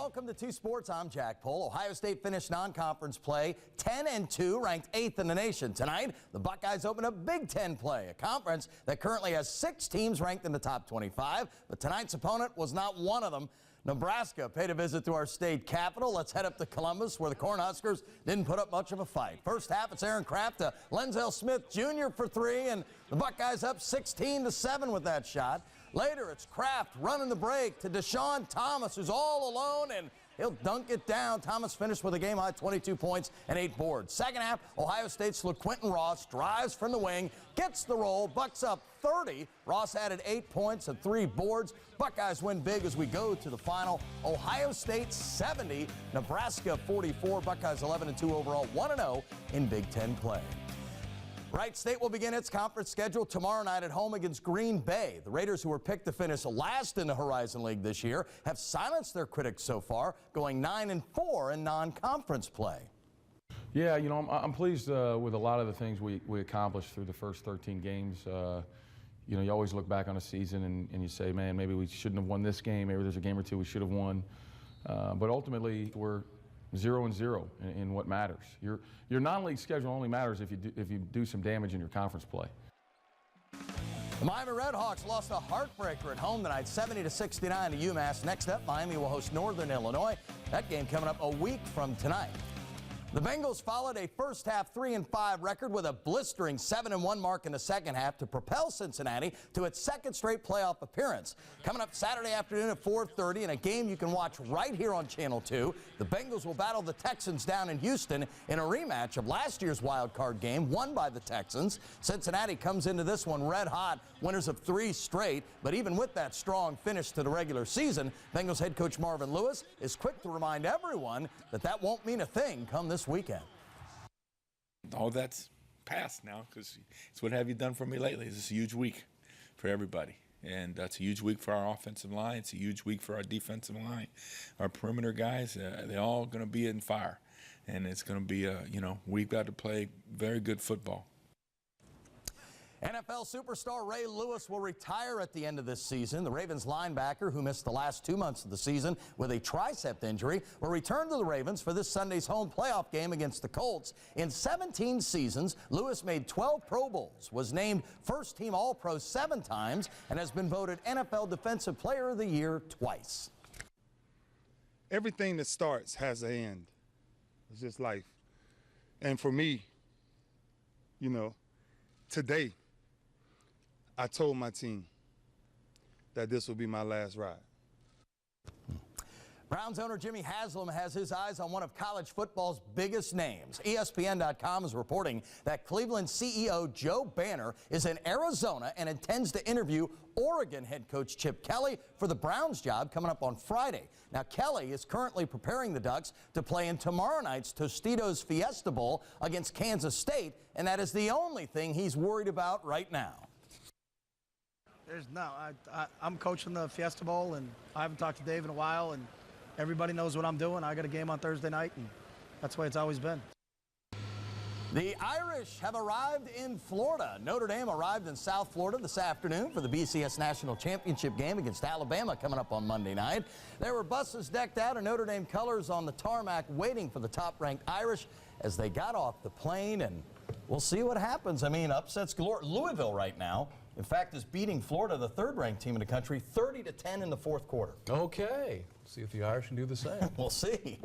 welcome to 2 Sports. I'm Jack Pohl. Ohio State finished non-conference play 10-2, ranked 8th in the nation. Tonight, the Buckeyes open up Big Ten play, a conference that currently has 6 teams ranked in the top 25. But tonight's opponent was not one of them. Nebraska paid a visit to our state capital. Let's head up to Columbus, where the Cornhuskers didn't put up much of a fight. First half, it's Aaron Kraft to Lenzel Smith Jr. for 3, and the Buckeyes up 16-7 with that shot. Later, it's Kraft running the break to Deshaun Thomas, who's all alone, and he'll dunk it down. Thomas finished with a game-high 22 points and 8 boards. Second half, Ohio State's LaQuinton Ross drives from the wing, gets the roll, Bucks up 30. Ross added 8 points and 3 boards. Buckeyes win big as we go to the final. Ohio State 70, Nebraska 44. Buckeyes 11-2 overall, 1-0 in Big Ten play. Wright State will begin its conference schedule tomorrow night at home against Green Bay. The Raiders, who were picked to finish last in the Horizon League this year, have silenced their critics so far, going 9-4 in non-conference play. Yeah, you know, I'm pleased with a lot of the things we accomplished through the first 13 games. You know, you always look back on a season and you say, man, maybe we shouldn't have won this game. Maybe there's a game or two we should have won. But ultimately, we're 0-0 in what matters. Your non-league schedule only matters if you do some damage in your conference play. The Miami Redhawks lost a heartbreaker at home tonight, 70-69 to UMass. Next up, Miami will host Northern Illinois. That game coming up a week from tonight. The Bengals followed a first half 3-5 record with a blistering 7-1 mark in the second half to propel Cincinnati to its second straight playoff appearance. Coming up Saturday afternoon at 4:30 in a game you can watch right here on Channel 2, the Bengals will battle the Texans down in Houston in a rematch of last year's wild card game won by the Texans. Cincinnati comes into this one red hot, winners of 3 straight, but even with that strong finish to the regular season, Bengals head coach Marvin Lewis is quick to remind everyone that won't mean a thing come this weekend. All that's past now, because it's what have you done for me lately. This is a huge week for everybody, and that's a huge week for our offensive line. It's a huge week for our defensive line. Our perimeter guys, they're all going to be in fire, and it's going to be you know, we've got to play very good football. NFL superstar Ray Lewis will retire at the end of this season. The Ravens linebacker, who missed the last 2 months of the season with a tricep injury, will return to the Ravens for this Sunday's home playoff game against the Colts. In 17 seasons, Lewis made 12 Pro Bowls, was named first-team All-Pro 7 times, and has been voted NFL Defensive Player of the Year twice. Everything that starts has an end. It's just life. And for me, you know, today, I told my team that this will be my last ride. Browns owner Jimmy Haslam has his eyes on one of college football's biggest names. ESPN.com is reporting that Cleveland CEO Joe Banner is in Arizona and intends to interview Oregon head coach Chip Kelly for the Browns job coming up on Friday. Now, Kelly is currently preparing the Ducks to play in tomorrow night's Tostitos Fiesta Bowl against Kansas State, and that is the only thing he's worried about right now. I'm coaching the Fiesta Bowl, and I haven't talked to Dave in a while, and everybody knows what I'm doing. I got a game on Thursday night, and that's the way it's always been. The Irish have arrived in Florida. Notre Dame arrived in South Florida this afternoon for the BCS National Championship game against Alabama coming up on Monday night. There were buses decked out in Notre Dame colors on the tarmac waiting for the top-ranked Irish as they got off the plane, and we'll see what happens. I mean, upsets galore. Louisville right now, in fact, is beating Florida, the third-ranked team in the country, 30-10 in the fourth quarter. Okay. See if the Irish can do the same. We'll see.